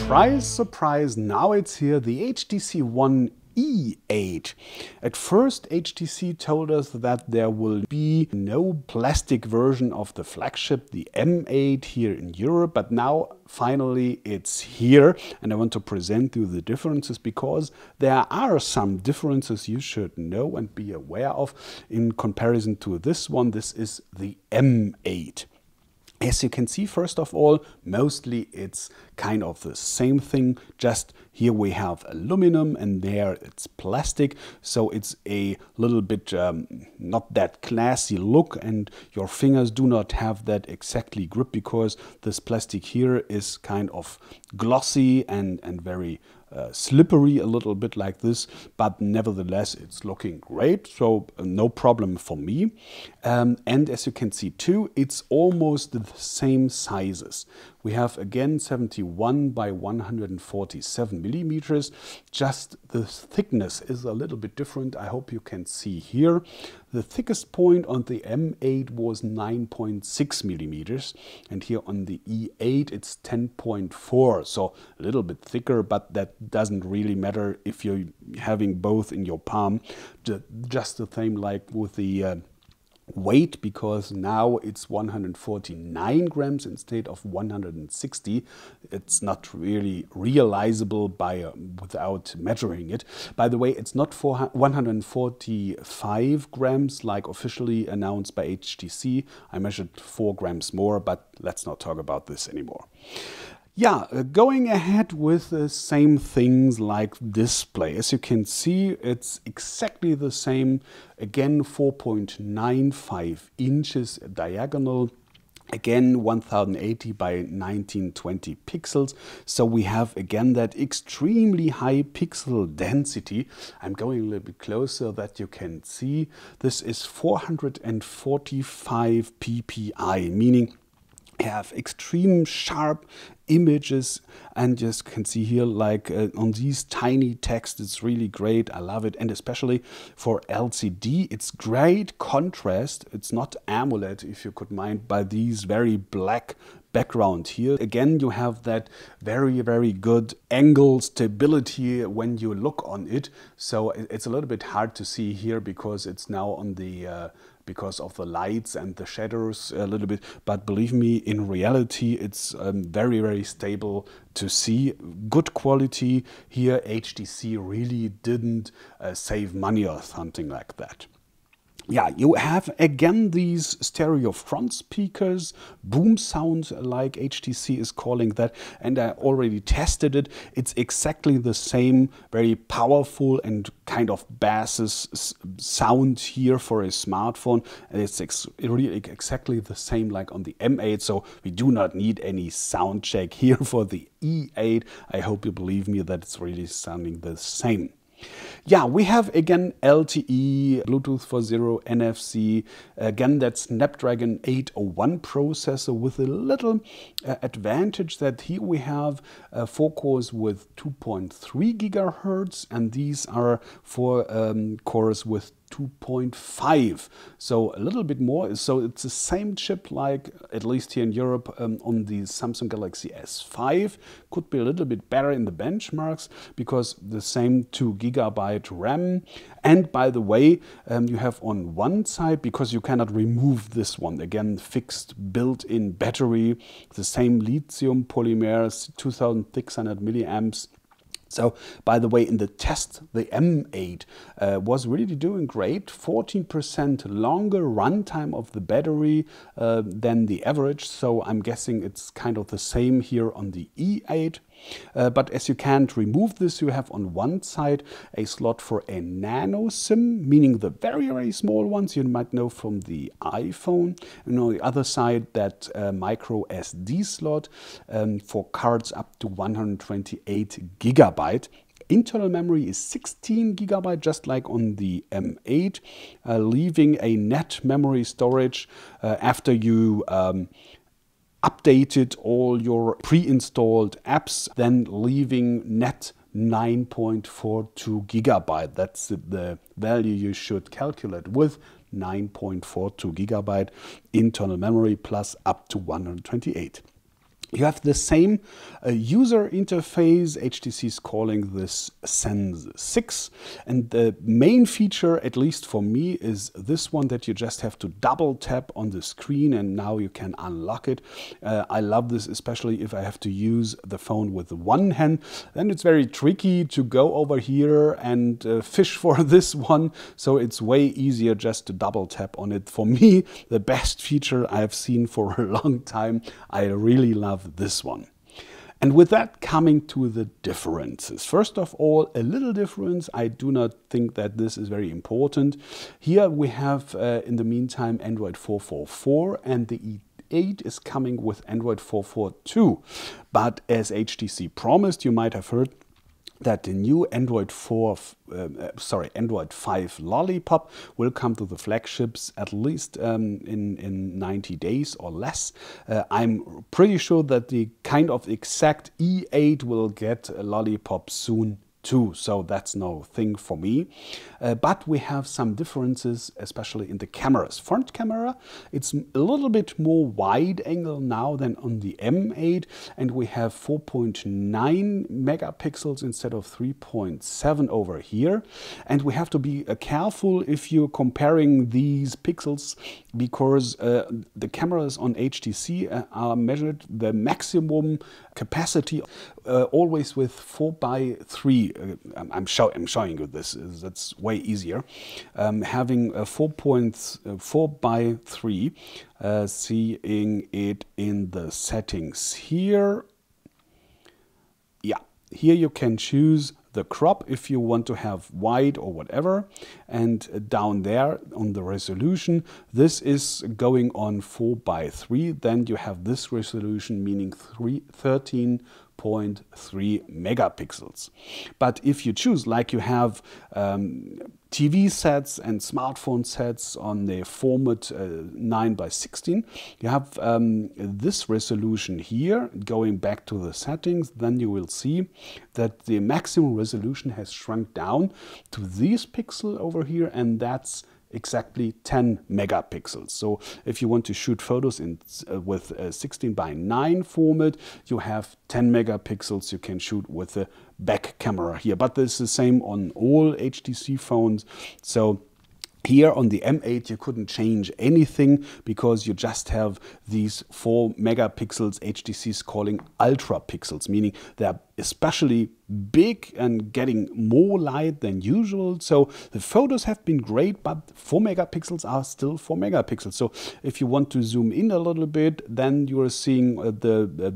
Surprise, surprise, now it's here, the HTC One E8. At first, HTC told us that there will be no plastic version of the flagship, the M8, here in Europe, but now finally it's here, and I want to present you the differences because there are some differences you should know and be aware of in comparison to this one. This is the M8. As you can see, first of all, mostly it's kind of the same thing, just here we have aluminum and there it's plastic, so it's a little bit not that classy look, and your fingers do not have that exactly grip because this plastic here is kind of glossy and very slippery, a little bit like this, but nevertheless it's looking great, so no problem for me. And as you can see too, it's almost the same sizes. We have again 71 by 147 millimeters. Just the thickness is a little bit different. I hope you can see here. The thickest point on the M8 was 9.6 millimeters, and here on the E8 it's 10.4, so a little bit thicker, but that doesn't really matter if you're having both in your palm. Just the same like with the weight, because now it's 149 grams instead of 160. It's not really realizable without measuring it. By the way, it's not 145 grams like officially announced by HTC. I measured 4 grams more, but let's not talk about this anymore. Yeah, going ahead with the same things like display. As you can see, it's exactly the same. Again, 4.95 inches diagonal. Again, 1080 by 1920 pixels. So we have again that extremely high pixel density. I'm going a little bit closer that you can see. This is 445 ppi, meaning have extreme sharp images, and just can see here like on these tiny text, it's really great. I love it, and especially for LCD it's great contrast. It's not AMOLED, if you could mind, by these very black background here. Again, you have that very good angle stability when you look on it, so it's a little bit hard to see here because it's now on the because of the lights and the shadows a little bit, but believe me, in reality it's very stable to see. Good quality here. HTC really didn't save money or something like that. Yeah, you have again these stereo front speakers, boom sound like HTC is calling that, and I already tested it. It's exactly the same, very powerful and kind of bass sound here for a smartphone, and it's really exactly the same like on the M8, so we do not need any sound check here for the E8. I hope you believe me that it's really sounding the same. Yeah, we have again LTE, Bluetooth 4.0, NFC, again that Snapdragon 801 processor with a little advantage that here we have 4 cores with 2.3 gigahertz, and these are 4 cores with 2.5, so a little bit more. So it's the same chip like, at least here in Europe, on the Samsung Galaxy S5. Could be a little bit better in the benchmarks because the same 2 gigabyte RAM. And by the way, you have on one side, because you cannot remove this one, again fixed built-in battery, the same lithium polymers, 2600 milliamps. So, by the way, in the test, the M8 was really doing great. 14% longer runtime of the battery than the average. So I'm guessing it's kind of the same here on the E8. But as you can't remove this, you have on one side a slot for a nano SIM, meaning the very small ones you might know from the iPhone. And on the other side, that micro SD slot for cards up to 128 gigabyte. Internal memory is 16 gigabyte, just like on the M8, leaving a net memory storage after you updated all your pre-installed apps, then leaving net 9.42 gigabyte. That's the value you should calculate with. 9.42 gigabyte internal memory plus up to 128. You have the same user interface. HTC is calling this Sense 6. And the main feature, at least for me, is this one that you just have to double tap on the screen and now you can unlock it. I love this, especially if I have to use the phone with one hand. Then it's very tricky to go over here and fish for this one. So it's way easier just to double tap on it. For me, the best feature I've seen for a long time. I really love this one. And with that, coming to the differences. First of all, a little difference. I do not think that this is very important. Here we have, in the meantime, Android 4.4.4, and the E8 is coming with Android 4.4.2. But as HTC promised, you might have heard that the new Android 5 Lollipop will come to the flagships at least in 90 days or less. I'm pretty sure that the kind of exact E8 will get a Lollipop soon too, so that's no thing for me. But we have some differences, especially in the cameras. Front camera, it's a little bit more wide angle now than on the M8, and we have 4.9 megapixels instead of 3.7 over here. And we have to be careful if you're comparing these pixels, because the cameras on HTC are measured the maximum capacity always with 4:3. I'm showing you this. That's way easier. Having a 4.4:3, seeing it in the settings here. Yeah, here you can choose the crop if you want to have wide or whatever, and down there on the resolution, this is going on 4:3. Then you have this resolution, meaning 13.3 megapixels. But if you choose, like you have TV sets and smartphone sets on the format 9:16, you have this resolution here. Going back to the settings, then you will see that the maximum resolution has shrunk down to this pixel over here, and that's exactly 10 megapixels. So if you want to shoot photos in with a 16:9 format, you have 10 megapixels you can shoot with the back camera here. But this is the same on all HTC phones. So here on the M8 you couldn't change anything because you just have these 4 megapixels HTC is calling ultra pixels, meaning they're especially big and getting more light than usual. So the photos have been great, but 4 megapixels are still 4 megapixels. So if you want to zoom in a little bit, then you are seeing the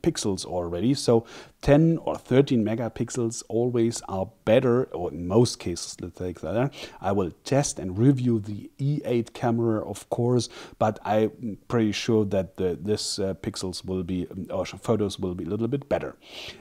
pixels already. So 10 or 13 megapixels always are better, or in most cases, let's take that. I will test and review the E8 camera, of course, but I'm pretty sure that this pixels will be, or photos will be a little bit better.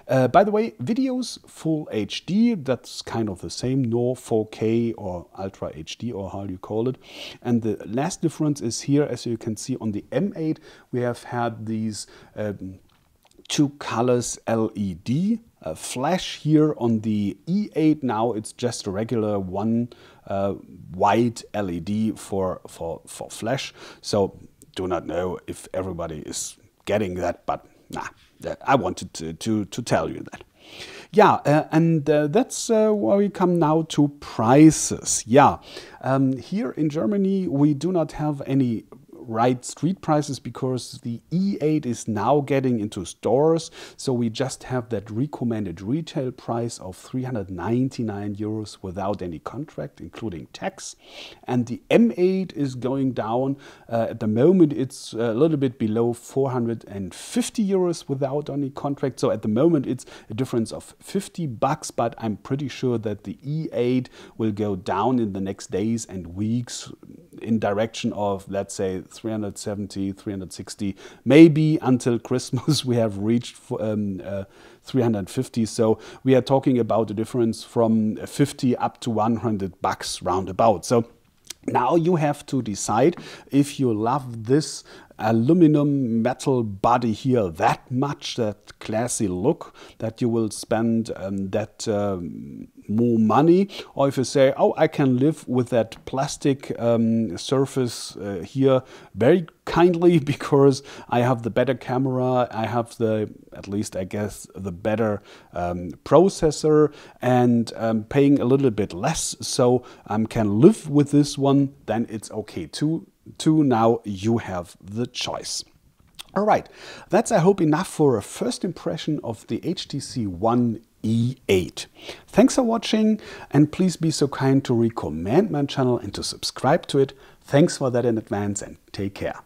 By the way, videos full HD, that's kind of the same, nor 4K or Ultra HD or how you call it. And the last difference is here, as you can see on the M8, we have had these two colors LED flash. Here on the E8 now it's just a regular one white LED for flash. So do not know if everybody is getting that, but nah, I wanted to tell you that. Yeah, and that's where we come now to prices. Yeah, here in Germany we do not have any right street prices because the E8 is now getting into stores. So we just have that recommended retail price of 399 euros without any contract, including tax. And the M8 is going down. At the moment, it's a little bit below 450 euros without any contract. So at the moment, it's a difference of 50 bucks, but I'm pretty sure that the E8 will go down in the next days and weeks in direction of, let's say, 370, 360, maybe until Christmas we have reached 350. So we are talking about a difference from 50 up to 100 bucks roundabout. So now you have to decide if you love this aluminum metal body here that much, that classy look, that you will spend more money, or if you say, oh, I can live with that plastic surface here very kindly because I have the better camera, I have the, at least I guess, the better processor, and paying a little bit less, so I can live with this one, then it's okay too. Now you have the choice. All right, that's, I hope, enough for a first impression of the HTC One E8. Thanks for watching, and please be so kind to recommend my channel and to subscribe to it. Thanks for that in advance, and take care.